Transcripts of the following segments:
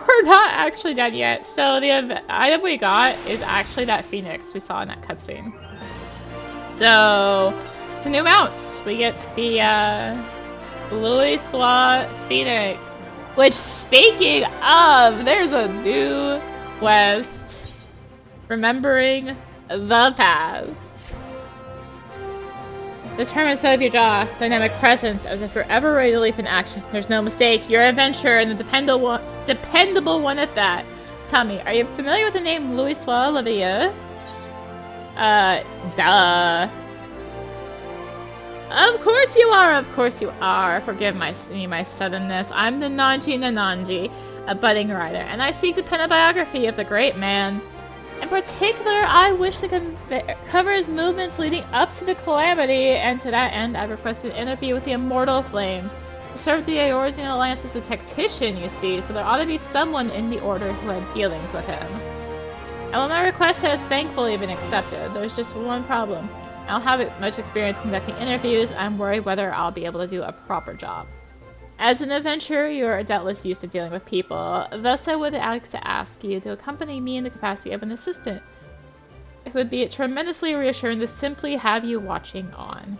we're not actually done yet. So the item we got is actually that phoenix we saw in that cutscene. So it's a new mount. We get the Louisoix phoenix. Which, speaking of, there's a new quest. Remembering the past. Determined set of your jaw, dynamic presence, as if you're ever ready to leap in action. There's no mistake, you're an adventurer and the dependable one at that. Tell me, are you familiar with the name Louisoix? Duh. Of course you are, of course you are. Forgive my suddenness. I'm the Nanji, a budding writer, and I seek to pen a biography of the great man. In particular, I wish to cover his movements leading up to the Calamity, and to that end, I've requested an interview with the Immortal Flames. I served the Eorzean Alliance as a tactician, you see, so there ought to be someone in the Order who had dealings with him. And while my request has thankfully been accepted, there's just one problem. I don't have much experience conducting interviews. I'm worried whether I'll be able to do a proper job. As an adventurer, you're doubtless used to dealing with people. Thus, I would like to ask you to accompany me in the capacity of an assistant. It would be tremendously reassuring to simply have you watching on.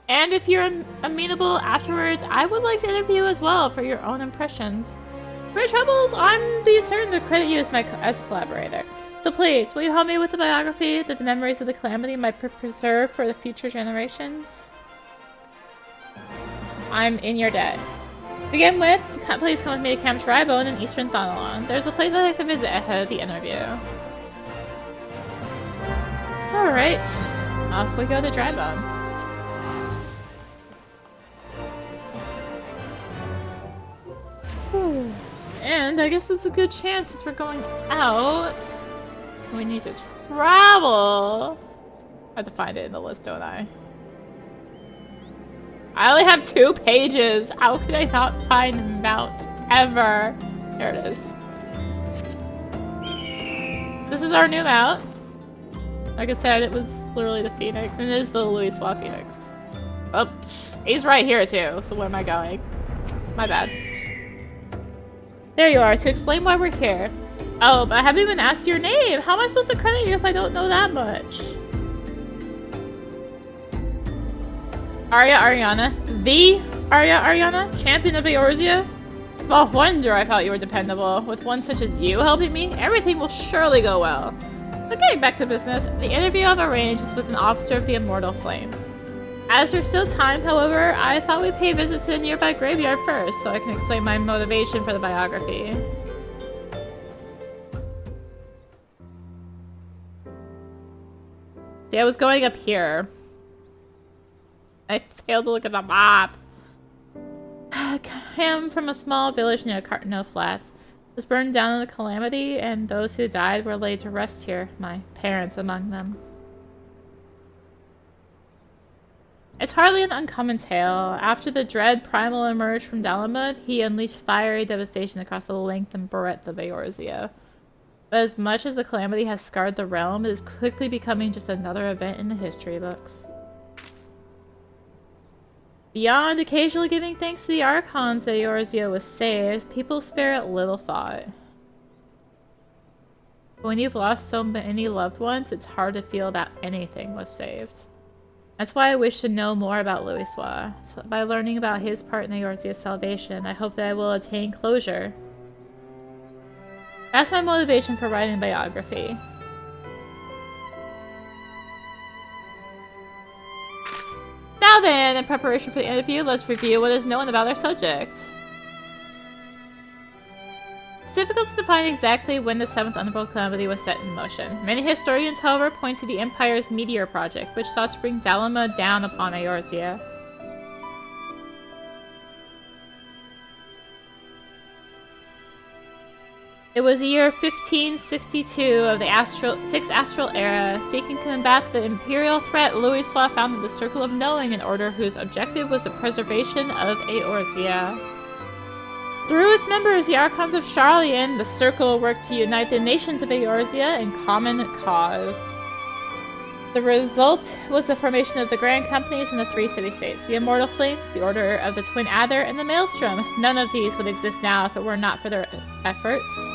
And if you're amenable afterwards, I would like to interview you as well for your own impressions. For your troubles, I'm be certain to credit you as a collaborator. So please, will you help me with the biography that the memories of the Calamity might preserve for the future generations? I'm in your debt. To begin with, please come with me to Camp Drybone in Eastern Thonalon. There's a place I'd like to visit ahead of the interview. Alright, off we go to Drybone. And I guess it's a good chance since we're going out. We need to travel. I have to find it in the list, don't I? I only have 2 pages. How could I not find mount ever? There it is. This is our new mount. Like I said, it was literally the Phoenix, and it is the Louisoix Phoenix. Oh, he's right here too. So where am I going? My bad. There you are. To explain why we're here. Oh, but I haven't even asked your name. How am I supposed to credit you if I don't know that much? Arya Ariana. The Arya Ariana? Champion of Eorzea? Small wonder I thought you were dependable. With one such as you helping me, everything will surely go well. But getting back to business, the interview I've arranged is with an officer of the Immortal Flames. As there's still time, however, I thought we'd pay a visit to the nearby graveyard first, so I can explain my motivation for the biography. See, I was going up here. I failed to look at the map. I am from a small village near Cartno Flats. It was burned down in the Calamity, and those who died were laid to rest here, my parents among them. It's hardly an uncommon tale. After the dread Primal emerged from Dalamud, he unleashed fiery devastation across the length and breadth of Eorzea. But as much as the Calamity has scarred the realm, it is quickly becoming just another event in the history books. Beyond occasionally giving thanks to the Archons that Eorzea was saved, people spare it little thought. When you've lost so many loved ones, it's hard to feel that anything was saved. That's why I wish to know more about Louisoix. So by learning about his part in the Eorzea's salvation, I hope that I will attain closure. That's my motivation for writing a biography. Now then, in preparation for the interview, let's review what is known about our subject. It's difficult to define exactly when the 7th Underworld Calamity was set in motion. Many historians, however, point to the Empire's Meteor Project, which sought to bring Dalamud down upon Eorzea. It was the year 1562 of the 6th Astral Era. Seeking to combat the Imperial threat, Louisoix founded the Circle of Knowing, an order whose objective was the preservation of Eorzea. Through its members, the Archons of Sharlayan, the Circle worked to unite the nations of Eorzea in common cause. The result was the formation of the Grand Companies in the 3 city-states, the Immortal Flames, the Order of the Twin Adder, and the Maelstrom. None of these would exist now if it were not for their efforts.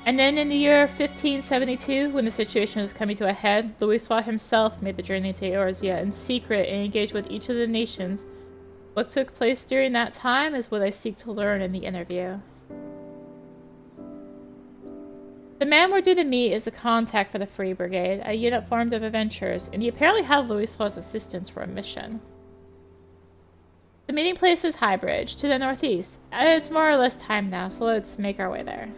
And then in the year 1572, when the situation was coming to a head, Louisoix himself made the journey to Eorzea in secret and engaged with each of the nations. What took place during that time is what I seek to learn in the interview. The man we're due to meet is the contact for the Free Brigade, a unit formed of adventurers, and he apparently had Louisoix's assistance for a mission. The meeting place is Highbridge, to the northeast. It's more or less time now, so let's make our way there.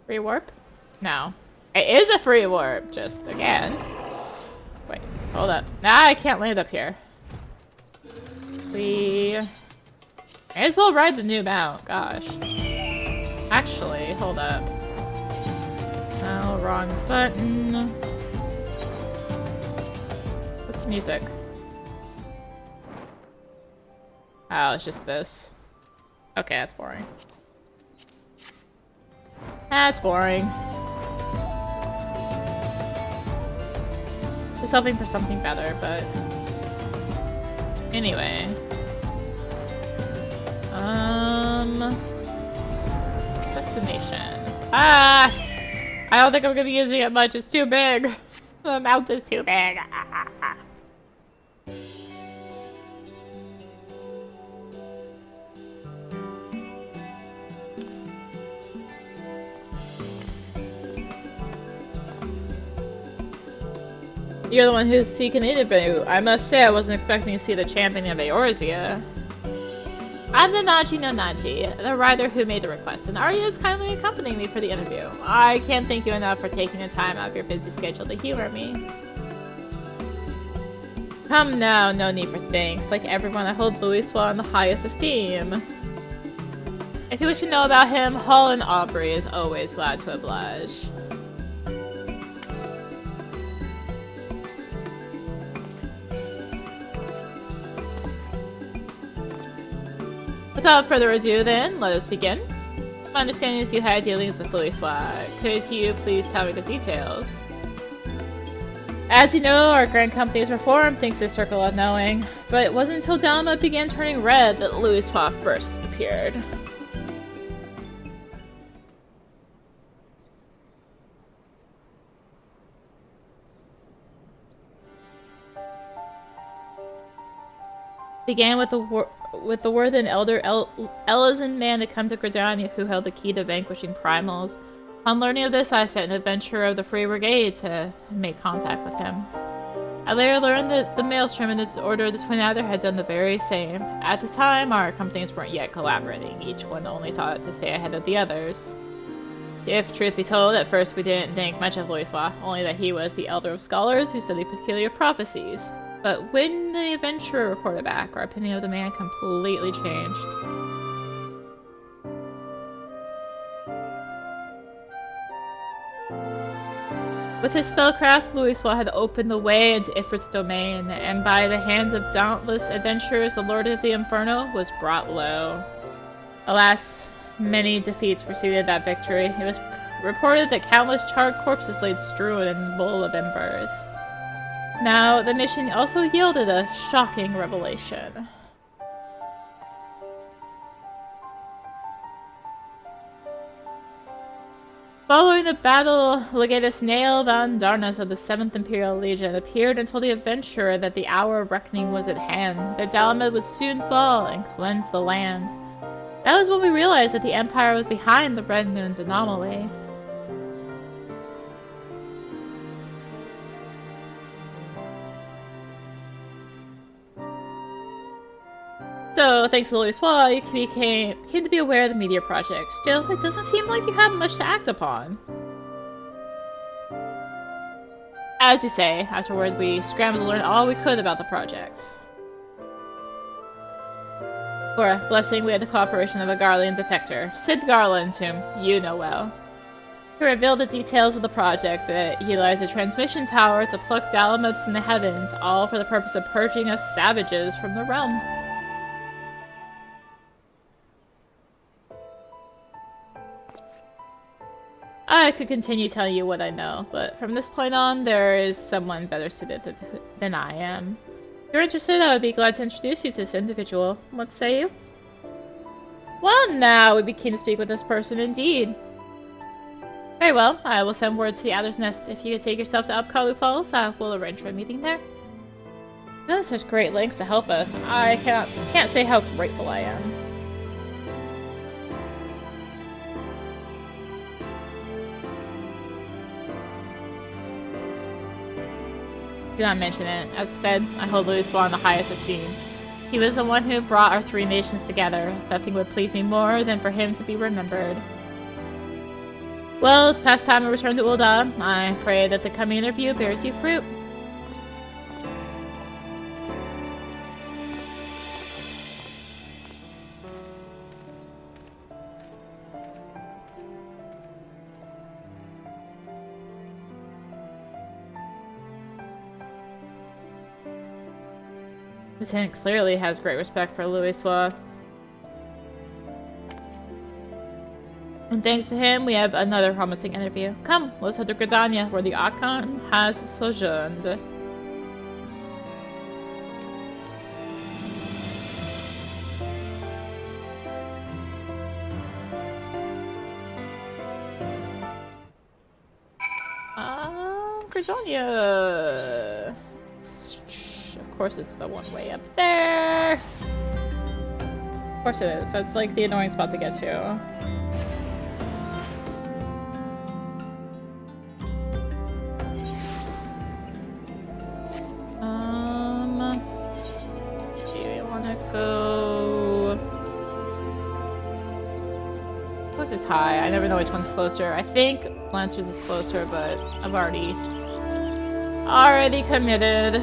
Free warp? No. It is a free warp, just again. Wait, hold up. Nah, I can't land up here. We may as well ride the new mount, gosh. Actually, hold up. Oh, wrong button. What's music? Oh, it's just this. Okay, that's boring. That's boring. Just hoping for something better, but... Anyway. Destination. Ah! I don't think I'm gonna be using it much, it's too big! The mount is too big! You're the one who's seeking interview. I must say I wasn't expecting to see the champion of Eorzea. I'm the Naji no Naji, the rider who made the request, and Arya is kindly accompanying me for the interview. I can't thank you enough for taking the time out of your busy schedule to humor me. Come now, no need for thanks. Like everyone, I hold Louisoix in the highest esteem. If you wish to know about him, Hall and Aubrey is always glad to oblige. Without further ado then, let us begin. My understanding is you had dealings with Louisoix. Could you please tell me the details? As you know, our Grand Company's reform thinks this circle of knowing, but it wasn't until Dalma began turning red that Louisoix first appeared. Began with the word an elder Elizan man had come to Gridania who held the key to vanquishing primals. On learning of this, I sent an adventurer of the Free Brigade to make contact with him. I later learned that the Maelstrom and the Order of the Twin Adder had done the very same. At the time, our companies weren't yet collaborating. Each one only thought to stay ahead of the others. If truth be told, at first we didn't think much of Louisoix, only that he was the Elder of Scholars who studied peculiar prophecies. But when the adventurer reported back, our opinion of the man completely changed. With his spellcraft, Louisoix had opened the way into Ifrit's domain, and by the hands of dauntless adventurers, the Lord of the Inferno was brought low. Alas, many defeats preceded that victory. It was reported that countless charred corpses laid strewn in a bowl of embers. Now, the mission also yielded a shocking revelation. Following the battle, Legatus Nael van Darnus of the 7th Imperial Legion appeared and told the adventurer that the hour of reckoning was at hand, that Dalamed would soon fall and cleanse the land. That was when we realized that the Empire was behind the Red Moon's anomaly. So, thanks to Louisoix, you came to be aware of the Meteor Project. Still, it doesn't seem like you have much to act upon. As you say, afterward we scrambled to learn all we could about the project. For a blessing, we had the cooperation of a Garland defector, Sid Garland, whom you know well. He revealed the details of the project that utilized a transmission tower to pluck Dalamud from the heavens, all for the purpose of purging us savages from the realm. I could continue telling you what I know, but from this point on, there is someone better suited than I am. If you're interested, I would be glad to introduce you to this individual. What say you? Well, now we'd be keen to speak with this person indeed. Very well, I will send word to the Adder's Nest. If you could take yourself to Upkalu Falls, we'll arrange for a meeting there. You go to such great lengths to help us. I can't say how grateful I am. Do not mention it. As I said, I hold Louisoix in the highest esteem. He was the one who brought our three nations together. Nothing would please me more than for him to be remembered. Well, it's past time to return to Ulda. I pray that the coming interview bears you fruit. Lieutenant clearly has great respect for Louisoix. And thanks to him, we have another promising interview. Come, let's head to Gridania, where the Archon has sojourned. Gridania! Of course it's the one way up there! Of course it is. That's like the annoying spot to get to. It's high. I never know which one's closer. I think Lancers is closer, but I've already committed.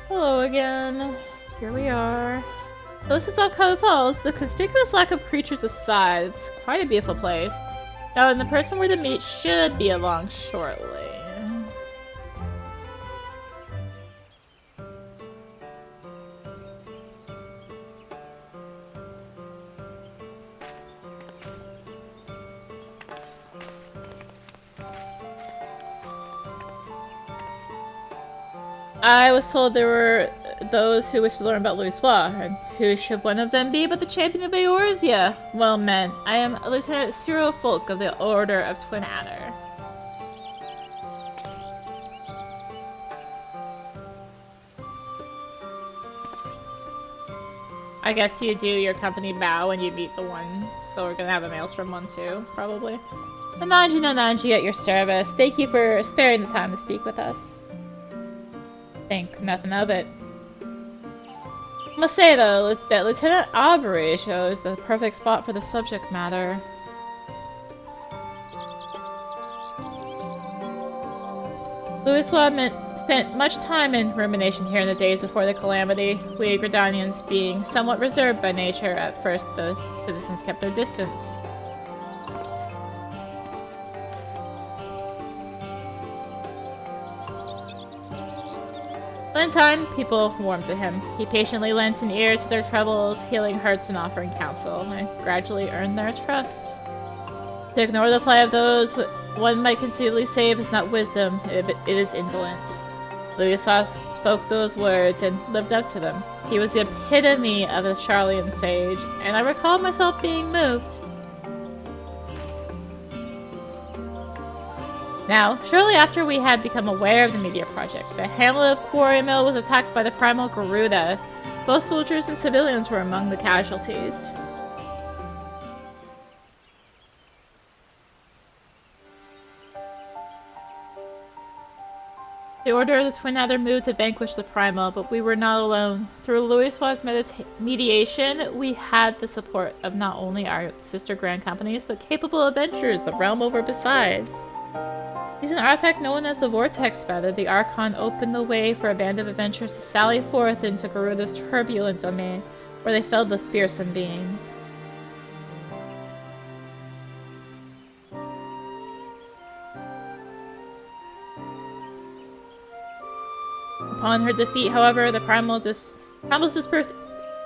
Hello again. Here we are. This is Upkalu Falls. The conspicuous lack of creatures aside, it's quite a beautiful place. Now, and the person we're to meet should be along shortly. I was told there were those who wish to learn about Louisoix, and who should one of them be but the champion of Eorzea? Well met. I am Lieutenant Cyril Folk of the Order of Twin Adder. I guess you do your company bow when you meet the one, so we're gonna have a Maelstrom one too, probably. Nanji no Nanji at your service. Thank you for sparing the time to speak with us. Think nothing of it. I must say, though, that Lieutenant Aubrey shows the perfect spot for the subject matter. Louisoix spent much time in rumination here in the days before the Calamity, we Gridanians being somewhat reserved by nature. At first, the citizens kept their distance. In time, people warmed to him. He patiently lent an ear to their troubles, healing hurts and offering counsel, and gradually earned their trust. To ignore the plight of those one might conceivably save is not wisdom, it is indolence. Louisoix spoke those words and lived up to them. He was the epitome of a Charlian sage, and I recall myself being moved. Now, shortly after we had become aware of the meteor project, the hamlet of Quarry Mill was attacked by the Primal Garuda. Both soldiers and civilians were among the casualties. The Order of the Twin Adder moved to vanquish the Primal, but we were not alone. Through Louisoix' mediation, we had the support of not only our sister grand companies, but capable adventurers the realm over besides. Using an artifact known as the Vortex Feather, the Archon opened the way for a band of adventurers to sally forth into Garuda's turbulent domain, where they felled the fearsome being. Upon her defeat, however, the Primal's dispersed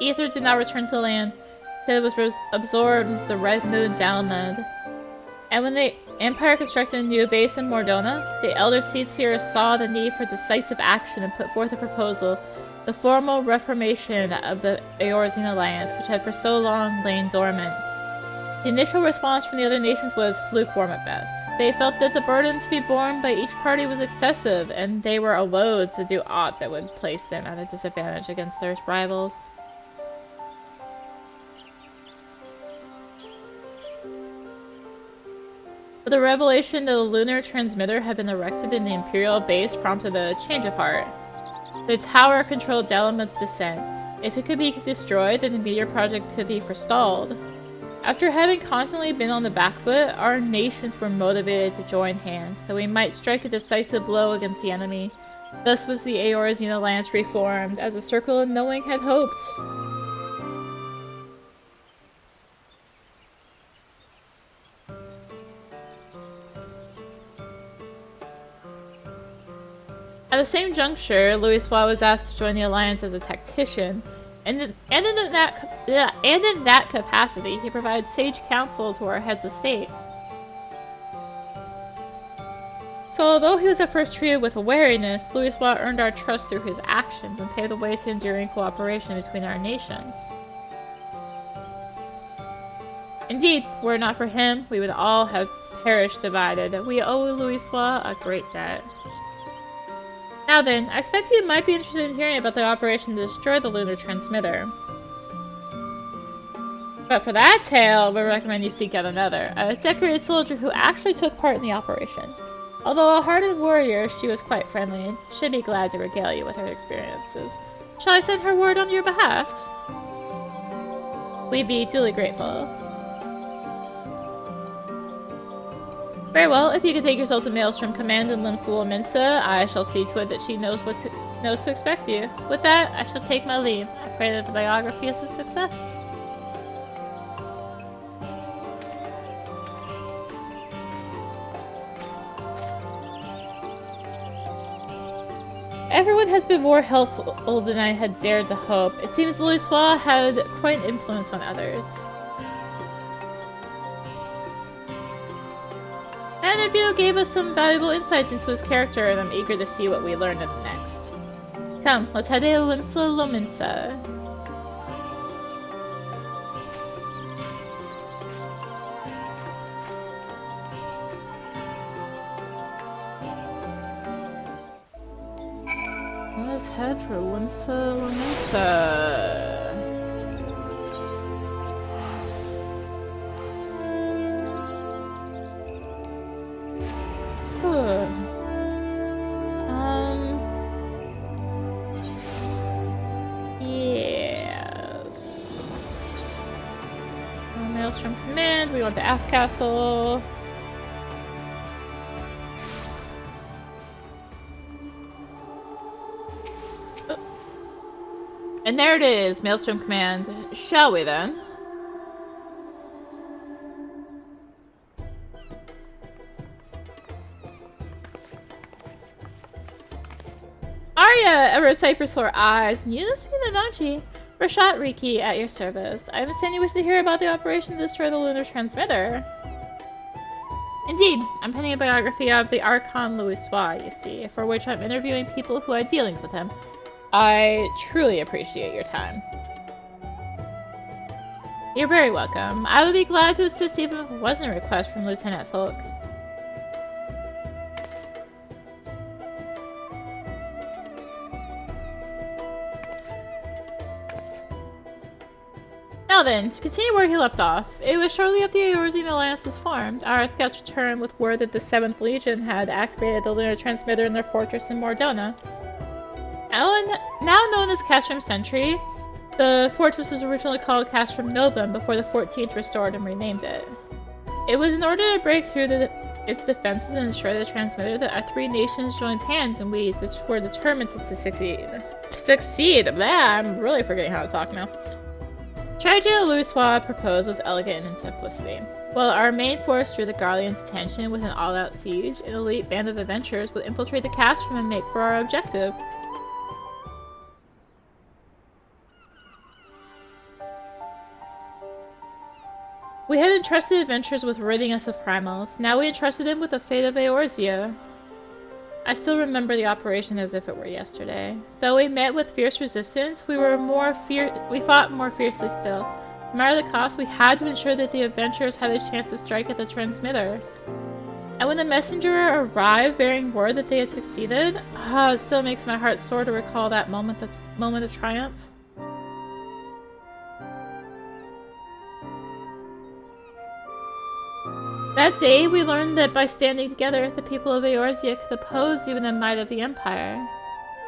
ether did not return to land. Instead, it was absorbed into the Red Moon Dalamud. And when the Empire constructed a new base in Mordona, the Elder Seedseer saw the need for decisive action and put forth a proposal, the formal reformation of the Eorzean Alliance, which had for so long lain dormant. The initial response from the other nations was lukewarm at best. They felt that the burden to be borne by each party was excessive, and they were loath to do aught that would place them at a disadvantage against their rivals. But the revelation that a lunar transmitter had been erected in the Imperial base prompted a change of heart. The tower controlled Dalamud's descent. If it could be destroyed, then the meteor project could be forestalled. After having constantly been on the back foot, our nations were motivated to join hands, that we might strike a decisive blow against the enemy. Thus was the Eorzean Alliance reformed, as the Circle of Knowing had hoped. At the same juncture, Louisoix was asked to join the Alliance as a tactician, and in that capacity, he provided sage counsel to our heads of state. So although he was at first treated with wariness, Louisoix earned our trust through his actions and paved the way to enduring cooperation between our nations. Indeed, were it not for him, we would all have perished divided. We owe Louisoix a great debt. Now then, I expect you might be interested in hearing about the operation to destroy the lunar transmitter. But for that tale, we recommend you seek out another, a decorated soldier who actually took part in the operation. Although a hardened warrior, she was quite friendly and should be glad to regale you with her experiences. Shall I send her word on your behalf? We'd be duly grateful. Very well, if you could take yourself to Maelstrom Command in Louisoix, I shall see to it that she knows to expect you. With that, I shall take my leave. I pray that the biography is a success. Everyone has been more helpful than I had dared to hope. It seems Louisoix had quite an influence on others. That interview gave us some valuable insights into his character, and I'm eager to see what we learn in the next. Come, let's head to Louisoix. Let's head for Louisoix. Yes. Maelstrom Command, we want the Aft Castle. Oh. And there it is, Maelstrom Command. Shall we then? Arya, ever sight for sore eyes, and you just be the Nachi. Rashat Riki, at your service. I understand you wish to hear about the operation to destroy the lunar transmitter. Indeed, I'm penning a biography of the Archon Louisoix, you see, for which I'm interviewing people who had dealings with him. I truly appreciate your time. You're very welcome. I would be glad to assist even if it wasn't a request from Lieutenant Folk. Now then, to continue where he left off, it was shortly after the Eorzine Alliance was formed. Our scouts returned with word that the 7th Legion had activated the lunar transmitter in their fortress in Mordona. Now known as Castrum Sentry, the fortress was originally called Castrum Novum before the 14th restored and renamed it. It was in order to break through its defenses and ensure the transmitter that our 3 nations joined hands, and we were determined to succeed. Blah, I'm really forgetting how to talk now. The strategy that Louisoix proposed was elegant in simplicity. While our main force drew the Garlean's attention with an all-out siege, an elite band of adventurers would infiltrate the Castrum and make for our objective. We had entrusted adventurers with ridding us of primals. Now we entrusted them with the fate of Eorzea. I still remember the operation as if it were yesterday. Though we met with fierce resistance, we fought more fiercely still. No matter the cost, we had to ensure that the adventurers had a chance to strike at the transmitter. And when the messenger arrived bearing word that they had succeeded, it still makes my heart sore to recall that moment of triumph. That day, we learned that by standing together, the people of Eorzea could oppose even the might of the Empire.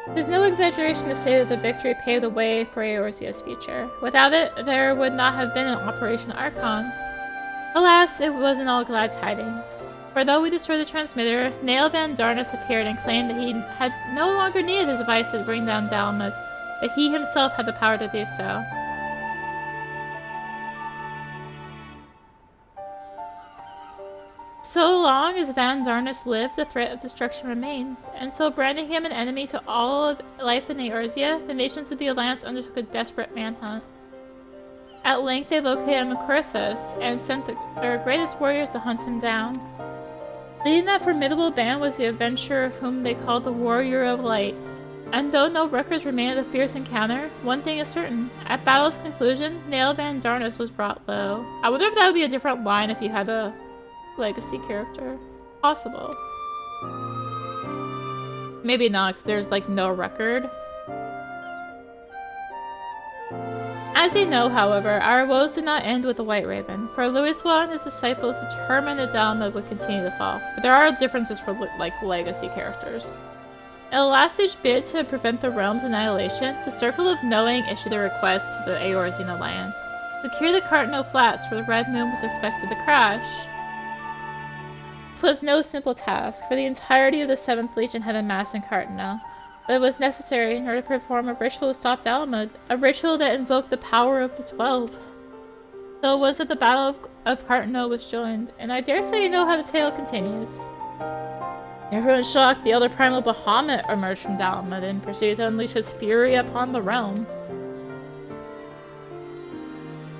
It is no exaggeration to say that the victory paved the way for Eorzea's future. Without it, there would not have been an Operation Archon. Alas, it wasn't all glad tidings. For though we destroyed the transmitter, Nail Van Darnus appeared and claimed that he had no longer needed the device to bring down Dalmud, but he himself had the power to do so. So long as Van Darnus lived, the threat of destruction remained, and so branding him an enemy to all of life in Eorzea, the nations of the Alliance undertook a desperate manhunt. At length they located Makurthus, and sent their greatest warriors to hunt him down. Leading that formidable band was the adventurer whom they called the Warrior of Light, and though no records remain of the fierce encounter, one thing is certain. At battle's conclusion, Nail Van Darnus was brought low. I wonder if that would be a different line if you had a legacy character. It's possible. Maybe not, because there's like no record. As you know, however, our woes did not end with the White Raven, for Louisoix and his disciples determined that Dalmud would continue to fall, but there are differences for like legacy characters. In a last-ditch bid to prevent the realm's annihilation, the Circle of Knowing issued a request to the Eorzine Alliance. Secure the Cartno Flats, where the Red Moon was expected to crash. It was no simple task, for the entirety of the 7th Legion had amassed in Cartno, but it was necessary in order to perform a ritual to stop Dalmud, a ritual that invoked the power of the 12. So it was that the Battle of Cartno was joined, and I dare say you know how the tale continues. Everyone shocked, the elder Primal Bahamut emerged from Dalmud and proceeded to unleash his fury upon the realm.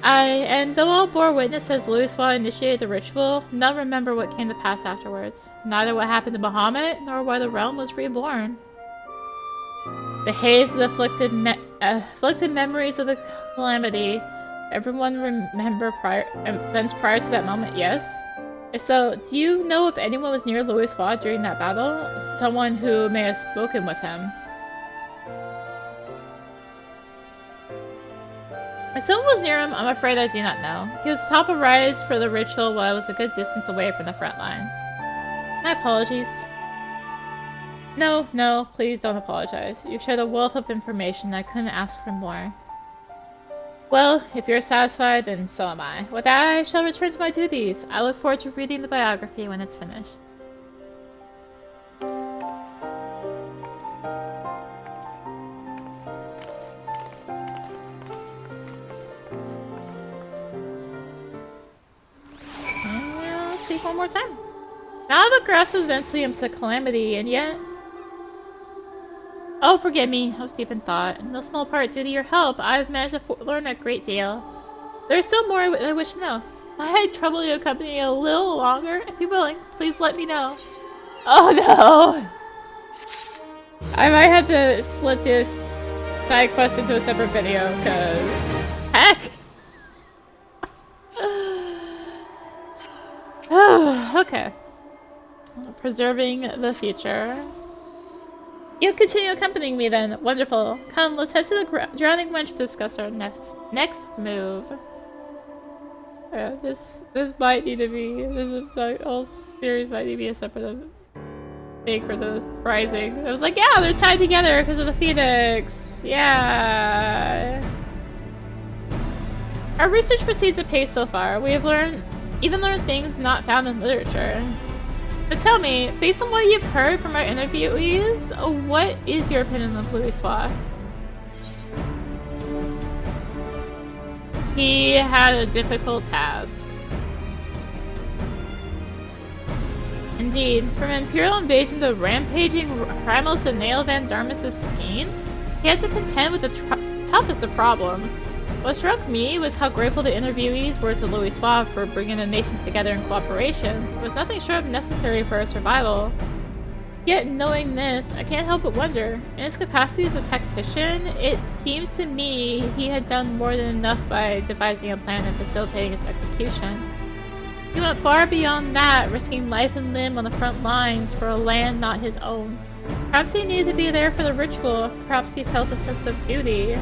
And though all bore witness as Louisoix initiated the ritual, none remember what came to pass afterwards. Neither what happened to Bahamut, nor why the realm was reborn. The haze of the afflicted memories of the Calamity. Everyone remember events prior to that moment, yes? If so, do you know if anyone was near Louisoix during that battle? Someone who may have spoken with him. If someone was near him, I'm afraid I do not know. He was atop a rise for the ritual while I was a good distance away from the front lines. My apologies. No, please don't apologize. You've shared a wealth of information, I couldn't ask for more. Well, if you're satisfied, then so am I. With that, I shall return to my duties. I look forward to reading the biography when it's finished. One more time. Now I have a grasp of events leading to Calamity, and yet... Oh, forgive me. I was deep in thought. In no small part due to your help, I've managed to learn a great deal. There's still more I wish to know. If I had trouble to accompany you a little longer, if you're willing, please let me know. Oh no! I might have to split this side quest into a separate video, because... Heck! Okay. Preserving the future. You continue accompanying me then. Wonderful. Come, let's head to the drowning wench to discuss our next move. Yeah, this might need to be whole series might need to be a separate thing for the Rising. I was like, yeah, they're tied together because of the Phoenix. Yeah. Our research proceeds apace so far. We have learned things not found in literature. But tell me, based on what you've heard from our interviewees, what is your opinion of Louisoix? He had a difficult task. Indeed, from Imperial invasion to rampaging Primal Van Darmus' scheme, he had to contend with the toughest of problems. What struck me was how grateful the interviewees were to Louisoix for bringing the nations together in cooperation. It was nothing short of necessary for our survival. Yet, knowing this, I can't help but wonder, in his capacity as a tactician, it seems to me he had done more than enough by devising a plan and facilitating its execution. He went far beyond that, risking life and limb on the front lines for a land not his own. Perhaps he needed to be there for the ritual, perhaps he felt a sense of duty.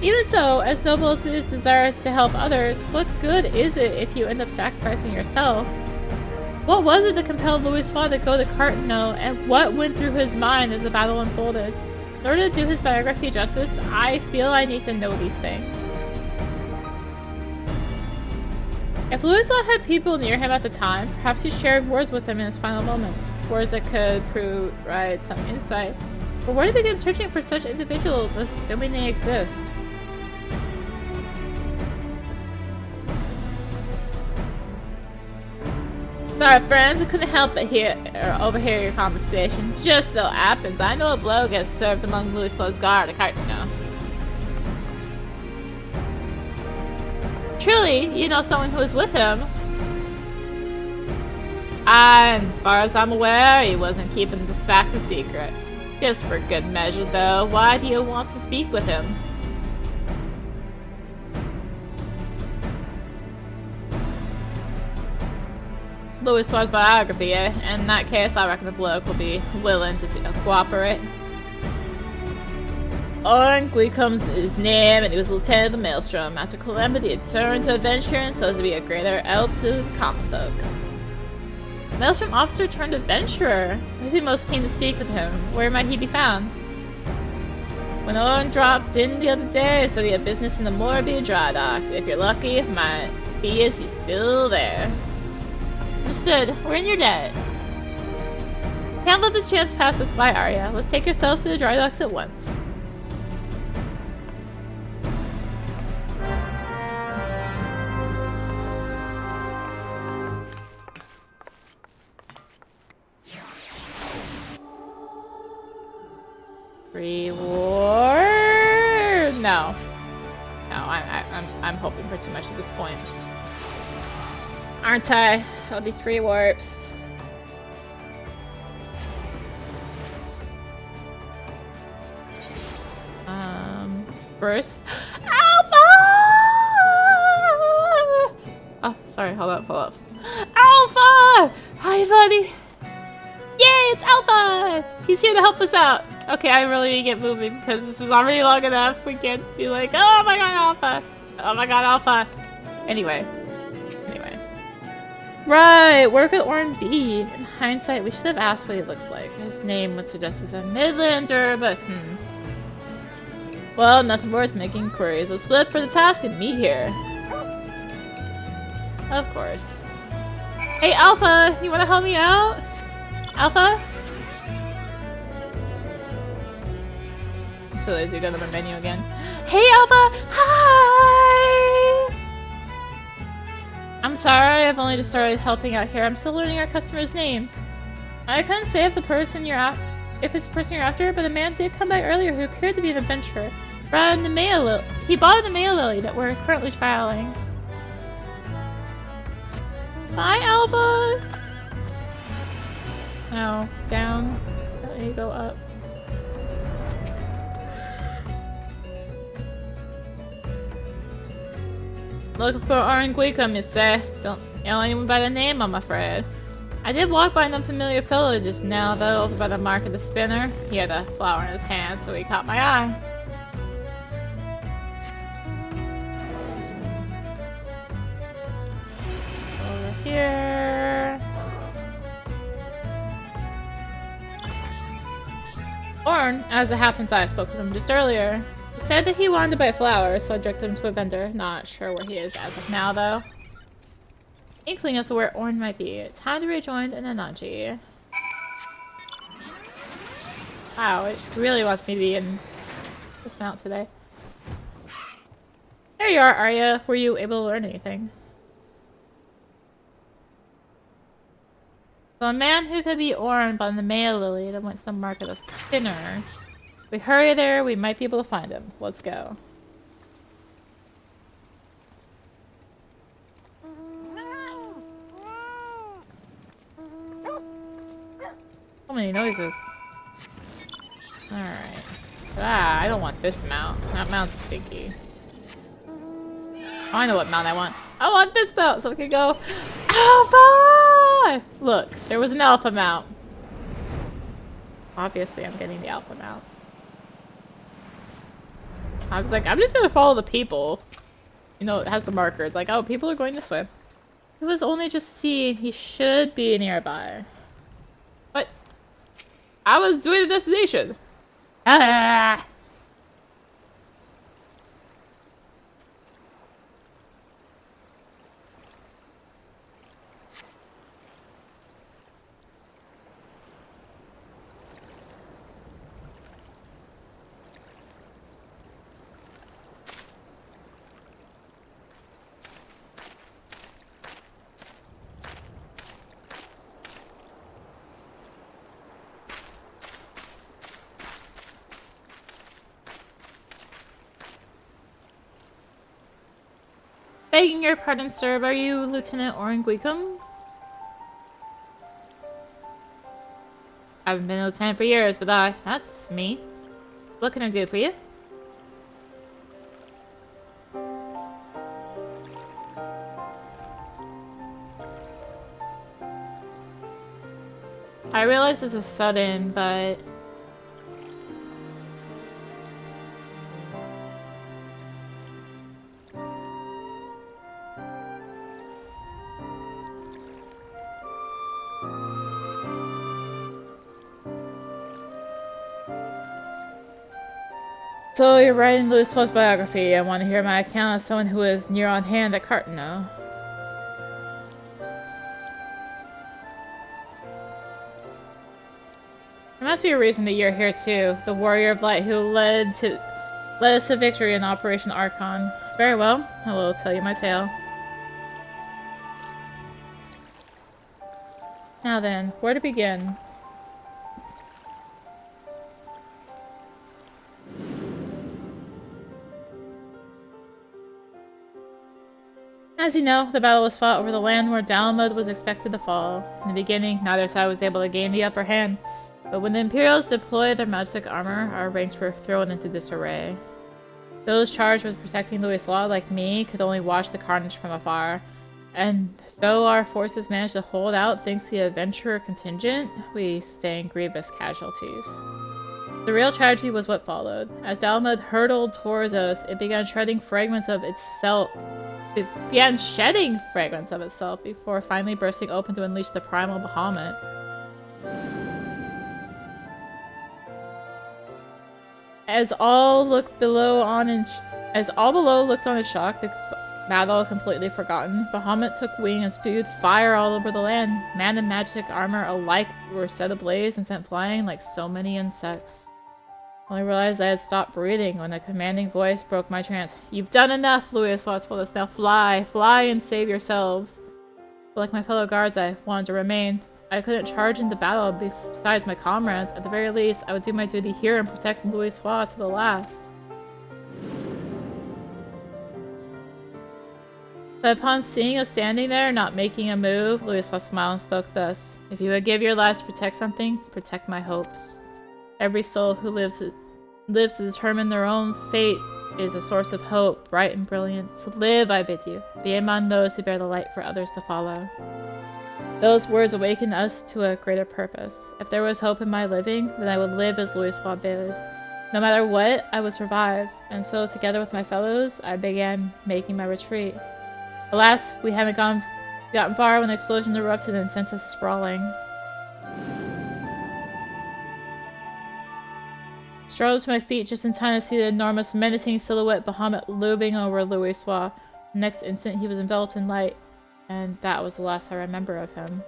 Even so, as noble as his desire to help others, what good is it if you end up sacrificing yourself? What was it that compelled Louisoix to go to Cartano, and what went through his mind as the battle unfolded? In order to do his biography justice, I feel I need to know these things. If Louisoix had people near him at the time, perhaps he shared words with them in his final moments, words that could provide some insight. But where to begin searching for such individuals, assuming they exist? Sorry, friends, I couldn't help but overhear your conversation. Just so happens, I know a bloke has served among Louisoix's guard at Cartano. Truly, you know someone who was with him. As far as I'm aware, he wasn't keeping this fact a secret. Just for good measure, though, why do you want to speak with him? Louisoix's biography, eh? In that case, I reckon the bloke will be willing to cooperate. Orangui comes his name, and he was lieutenant of the Maelstrom. After Calamity had turned to adventure and so as to be a greater help to the common folk. Maelstrom officer turned adventurer. I'd be most keen to speak with him. Where might he be found? When Owen dropped in the other day, so he had business in the Morby dry docks. If you're lucky, it might be as he's still there. Understood. We're in your debt. Can't let this chance pass us by, Arya. Let's take ourselves to the dry docks at once. Reward? No. No, I'm hoping for too much at this point. Aren't I? All these free warps. First. Alpha! Oh, sorry, hold up. Alpha! Hi, buddy! Yay, it's Alpha! He's here to help us out. Okay, I really need to get moving because this is already long enough. We can't be like, oh my god, Alpha! Oh my god, Alpha! Anyway. Right, work with Orin B. In hindsight, we should have asked what he looks like. His name would suggest he's a Midlander, but Well, nothing worth making inquiries. Let's split for the task and meet here. Of course. Hey, Alpha! You wanna help me out? Alpha? I'm so lazy to go to the menu again. Hey, Alpha! Hi! I'm sorry, I've only just started helping out here. I'm still learning our customers' names. I couldn't say if it's the person you're after, but a man did come by earlier who appeared to be an adventurer. He bought in the mail lily that we're currently trialing. Bye, Alpha! No, down. Let me go up. Looking for Oranguica, miss. Don't know anyone by the name, I'm afraid. I did walk by an unfamiliar fellow just now, though, over by the mark of the spinner. He had a flower in his hand, so he caught my eye. here. Orn, as it happens, I spoke with him just earlier. He said that he wanted to buy flowers, so I directed him to a vendor. Not sure where he is as of now, though. Inkling as to where Orn might be. Time to rejoin Ananaji. Wow, it really wants me to be in this mount today. There you are, Arya. Were you able to learn anything? So a man who could be Orn bought the Maya Lily that went to the market of Spinner. If we hurry there, we might be able to find him. Let's go. So many noises. Alright. Ah, I don't want this mount. That mount's stinky. I know what mount I want. I want this mount so we can go Alpha! Look, there was an Alpha mount. Obviously, I'm getting the Alpha mount. I was like, I'm just gonna follow the people. You know, it has the marker. It's like, oh, people are going this way. He was only just seeing he should be nearby. But I was doing the destination. Ah! Begging your pardon, sir, are you Lieutenant Oranguicum? I haven't been a lieutenant for years, but that's me. What can I do for you? I realize this is sudden, but... So you're writing Louisoix's biography. I want to hear my account as someone who is near on hand at Cartano. There must be a reason that you're here too. The warrior of light who led us to victory in Operation Archon. Very well, I will tell you my tale. Now then, where to begin? As you know, the battle was fought over the land where Dalamud was expected to fall. In the beginning, neither side was able to gain the upper hand, but when the Imperials deployed their magic armor, our ranks were thrown into disarray. Those charged with protecting Louisoix, like me, could only watch the carnage from afar, and though our forces managed to hold out thanks to the adventurer contingent, we sustained grievous casualties. The real tragedy was what followed. As Dalamud hurtled towards us, it began shedding fragments of itself. It began shedding fragments of itself before finally bursting open to unleash the Primal Bahamut. As all below looked on in shock, the battle completely forgotten, Bahamut took wing and spewed fire all over the land. Man and magic armor alike were set ablaze and sent flying like so many insects. I realized I had stopped breathing when a commanding voice broke my trance. "You've done enough," Louisoix told us. "Now fly! Fly and save yourselves!" But like my fellow guards, I wanted to remain. I couldn't charge into battle besides my comrades. At the very least, I would do my duty here and protect Louisoix to the last. But upon seeing us standing there, not making a move, Louisoix smiled and spoke thus. "If you would give your lives to protect something, protect my hopes. Every soul who lives to determine their own fate is a source of hope, bright and brilliant. So live, I bid you. Be among those who bear the light for others to follow." Those words awakened us to a greater purpose. If there was hope in my living, then I would live as Louisoix bid. No matter what, I would survive, and so together with my fellows, I began making my retreat. Alas, we hadn't Gotten far when the explosion erupted and sent us sprawling. Struggled to my feet just in time to see the enormous, menacing silhouette Bahamut looming over Louisoix. The next instant, he was enveloped in light, and that was the last I remember of him.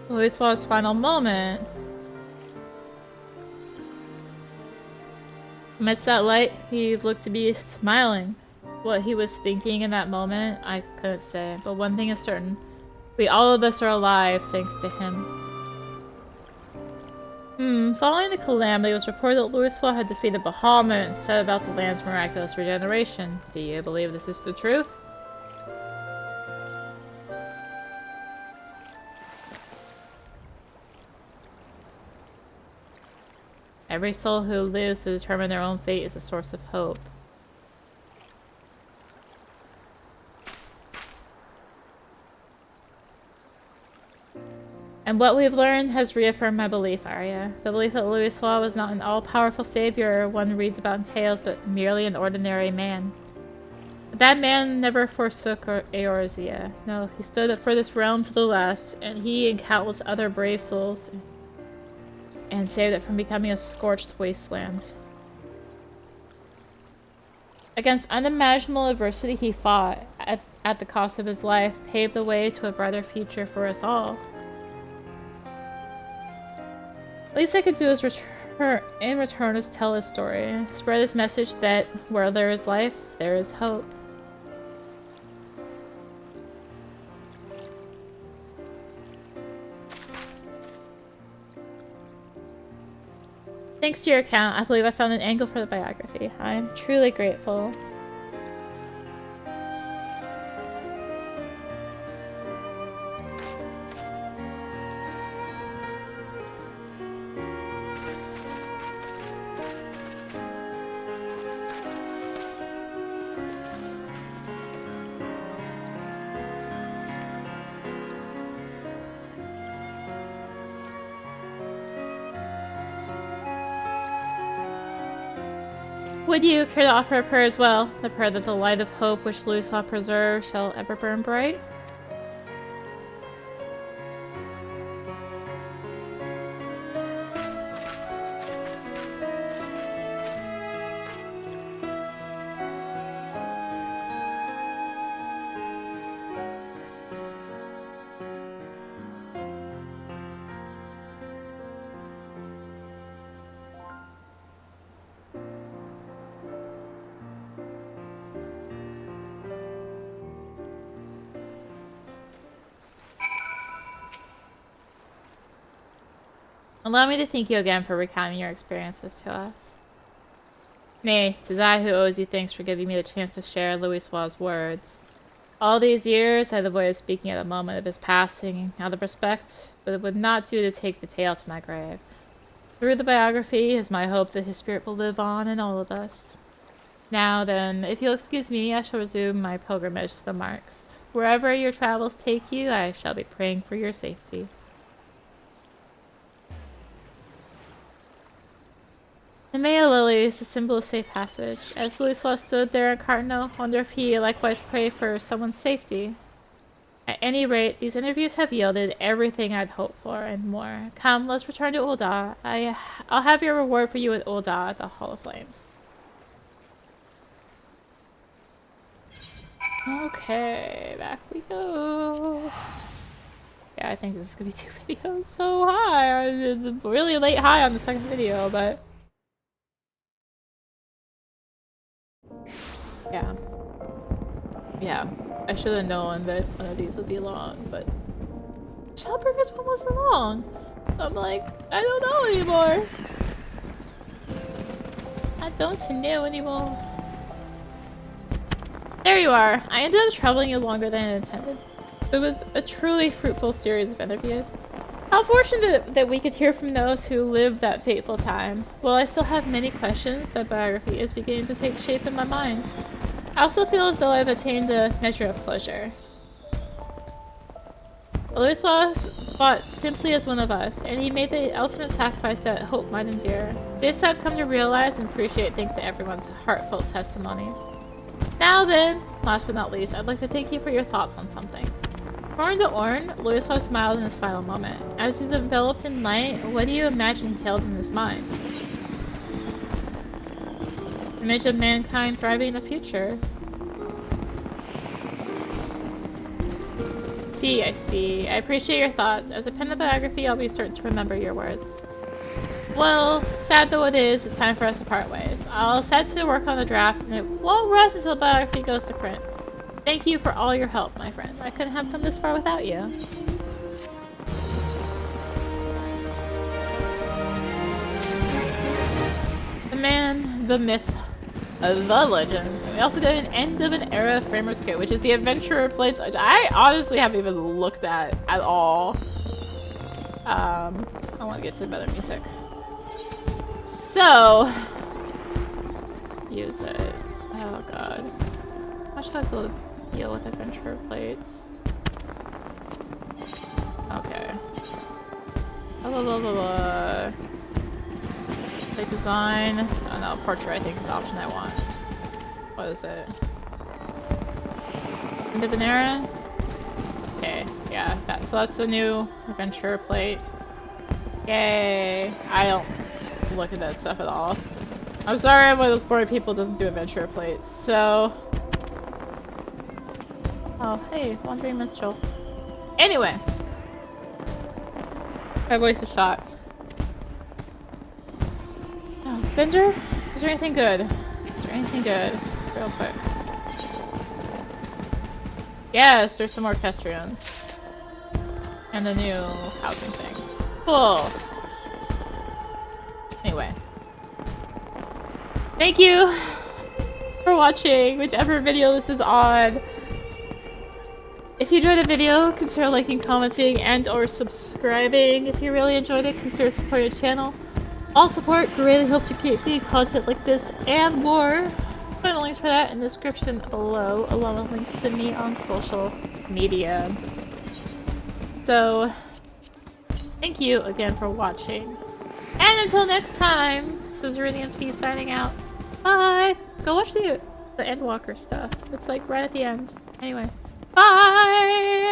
Louisoix's final moment. Amidst that light, he looked to be smiling. What he was thinking in that moment, I couldn't say, but one thing is certain. All of us are alive thanks to him. Following the Calamity, it was reported that Louisoix had defeated Bahamut and said about the land's miraculous regeneration. Do you believe this is the truth? Every soul who lives to determine their own fate is a source of hope. And what we've learned has reaffirmed my belief, Arya. The belief that Louisoix was not an all-powerful savior one reads about in tales, but merely an ordinary man. But that man never forsook Eorzea. No, he stood up for this realm to the last, and he and countless other brave souls and saved it from becoming a scorched wasteland. Against unimaginable adversity, he fought, at the cost of his life, paved the way to a brighter future for us all. Least I could do is in return is tell his story, spread his message that where there is life, there is hope. Thanks to your account, I believe I found an angle for the biography. I am truly grateful. Would you care to offer a prayer as well? The prayer that the light of hope which Louisoix preserved shall ever burn bright? Allow me to thank you again for recounting your experiences to us. Nay, 'tis I who owes you thanks for giving me the chance to share Louisoix's words. All these years I had avoided speaking at the moment of his passing, out of respect, but it would not do to take the tale to my grave. Through the biography is my hope that his spirit will live on in all of us. Now then, if you'll excuse me, I shall resume my pilgrimage to the marks. Wherever your travels take you, I shall be praying for your safety. The Maya Lily is a symbol of safe passage. As Louisoix stood there in Carno, I wonder if he likewise prayed for someone's safety. At any rate, these interviews have yielded everything I'd hoped for and more. Come, let's return to Ul'dah. I'll have your reward for you at Ul'dah at the Hall of Flames. Okay, back we go. Yeah, I think this is gonna be 2 videos so high. It's really late high on the second video, but yeah, I should have known that one of these would be long, but Shellburger's one wasn't long. I'm like, I don't know anymore. I don't know anymore. There you are. I ended up troubling you longer than I intended. It was a truly fruitful series of interviews. How fortunate that we could hear from those who lived that fateful time. While I still have many questions, that biography is beginning to take shape in my mind. I also feel as though I've attained a measure of closure. Louisoix fought simply as one of us, and he made the ultimate sacrifice that hope might endure. This I've come to realize and appreciate thanks to everyone's heartfelt testimonies. Now then, last but not least, I'd like to thank you for your thoughts on something. Horn to Orn, Louisoix smiled in his final moment. As he's enveloped in light, what do you imagine he held in his mind? Image of mankind thriving in the future. I see. I appreciate your thoughts. As a pen of biography, I'll be certain to remember your words. Well, sad though it is, it's time for us to part ways. I'll set to work on the draft, and it won't rest until the biography goes to print. Thank you for all your help, my friend. I couldn't have come this far without you. The man, the myth, the legend. We also got an end of an era framers kit, which is the adventurer plates, which I honestly haven't even looked at all. I want to get to better music. So, use it. Oh god. How much do I have to deal with adventurer plates? Okay. Blah blah blah blah blah. Plate design. Oh no, portrait I think is the option I want. What is it? End of an era? Okay, yeah, so that's the new adventurer plate. Yay! I don't look at that stuff at all. I'm sorry I'm one of those boring people who doesn't do adventurer plates, so... Oh, hey, Wandering Minstrel. Anyway! My voice is shot. Oh, Vendor? Is there anything good? Is there anything good? Real quick. Yes, there's some more Kestrians. And the new housing thing. Cool! Anyway. Thank you for watching, whichever video this is on. If you enjoyed the video, consider liking, commenting, and or subscribing. If you really enjoyed it, consider supporting the channel. All support greatly helps you keep making content like this and more. Find the links for that in the description below, along with links to me on social media. So, thank you again for watching. And until next time, this is rinimt signing out. Bye! Go watch the Endwalker stuff. It's like right at the end. Anyway, bye!